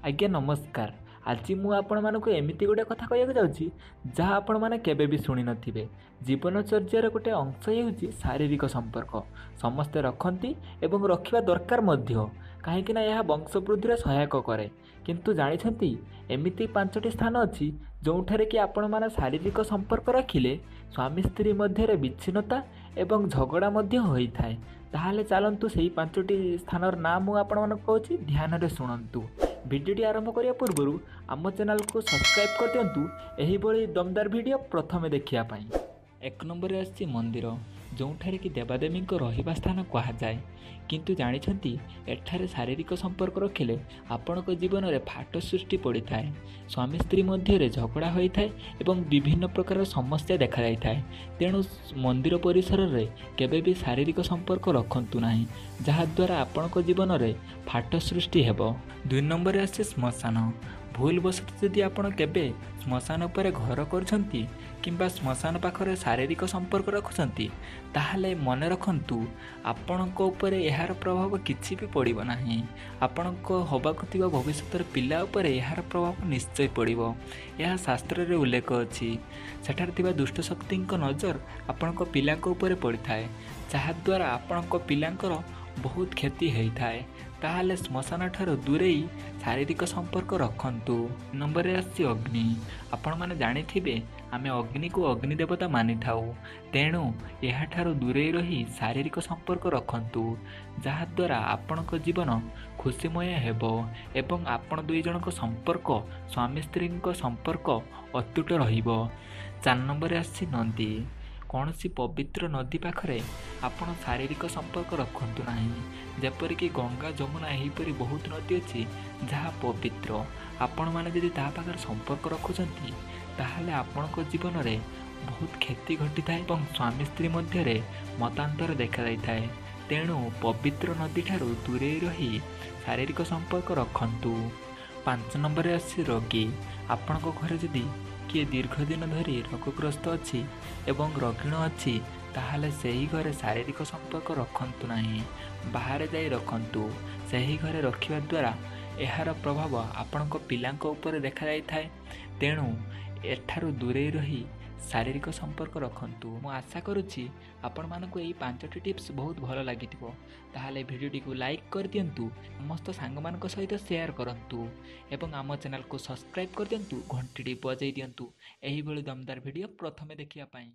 आज्ञा नमस्कार। आज मु आपण मानक एमती गोटे कथा कहना जाऊँगी जहाँ आपण मैंने केवे भी शुणी नथिबे। जीवनचर्यार गोटे अंश होउछि शारीरिक संपर्क। समस्ते रखती एवं रखा दरकार मध्य, कहीं यह वंशवृद्धि सहायक करे। किंतु जानिछंती एमिति 5टी स्थान अच्छी जोठारे कि आपण माने शारीरिक संपर्क रखिले स्वामी स्त्री मध्य विच्छिन्नता एवं झगड़ा मध्य होइथाय। ताहाले चलतु से 5टी स्थानर नाम मु आपण मानक कहूछि, ध्यान रे शुणंतु। भिडियोटी आरंभ करिया पूर्व आम चैनल को सब्सक्राइब कर दिंतु एही भली दमदार भिडियो प्रथमे देखिया पाई। 1 नंबर आछि मंदिर, जोठारे कि देवादेवी रहिबा स्थान कहा जाए। किंतु जानिछंती एठारे शारीरिक संपर्क रखिले आपणक जीवन में फाट सृष्टि पड़ता है। स्वामी स्त्री मध्य झगड़ा होता है एवं विभिन्न प्रकार समस्या देखा जाए। तेणु मंदिर परिसर में केबे भी शारीरिक संपर्क रखंतु नाही, जहाद्वारा आपणक जीवन में फाट सृष्टि हेबो। 2 नंबर आसे श्मशान। भूलवशत जदि आपण केबे श्मशान पर घर करछंती किंबा श्मशान पाखरे शारीरिक संपर्क रखुछंती, ताहाले मन रखंतु आपणको ऊपर यार प्रभाव किछि भी पड़िबो नाही। आपणको होबाकु थिबा भविष्यतर पिला ऊपर यार प्रभाव निश्चय पड़िबो। यह शास्त्र रे उल्लेख अछि। सेठार थिबा दुष्ट शक्तिंक नजर आपणको पिलांक ऊपर पड़िथाय, जहाद्वारा आपणको पिलांकर बहुत क्षति होइथाय। ताहाले श्मशान ठारो दूरे शारीरिक संपर्क रखंतु। नंबर आछि अग्नि। आपण माने जानिथिबे आमे अग्नि को अग्नि देवता मानि थाउ, तेणु यह ठारो दूरे रही शारीरिक संपर्क रखंतु, जहाद्वारा आपणक जीवन खुशीमय हेबो एवं आपण दुई जनक संपर्क स्वामी स्त्री संपर्क अतुट रहिबो। 4 नंबर आछि नदी। कौन सी पवित्र नदी पाखरे आपण शारीरिक संपर्क रखंतु नाही। जेपरिक गंगा जमुना एहीपरि बहुत नदी अच्छी जहाँ पवित्र। आपण माने यदि ता पाखरे संपर्क रखुचंती ताहाले आपणक जीवन में बहुत क्षति घटी थाए और स्वामी स्त्री मध्य मतांतर देखा जाए। तेणु पवित्र नदी ठारू दूरे रही शारीरिक संपर्क रखंतु। 5 नंबर आसी रोगी। आपणक घरे जदि किए दीर्घ दिन धरी रोगग्रस्त अच्छी एवं रोगिण अच्छी, ताहाले सही घरे शारीरिक संपर्क रखंतु नाही, बाहर जाई रखंतु। सही घरे रखिबा द्वारा एहार प्रभाव आपणक पिलांक ऊपर देखा जाई थाए। तेणु एठारू दूरे रही शारीरिक संपर्क रखंतु। मु आशा करुछि आपण मानकु एई 5टी टिप्स बहुत भल लागिथिबो। ताहाले भिडियोटी को लाइक कर दियंतु, समस्त सांग मानक सहित शेयर करंतु एवं आम चैनल को सब्सक्राइब कर दियंतु, घंटीटी बजाई दियंतु एही भली दमदार भिडियो प्रथमे देखिया पाई।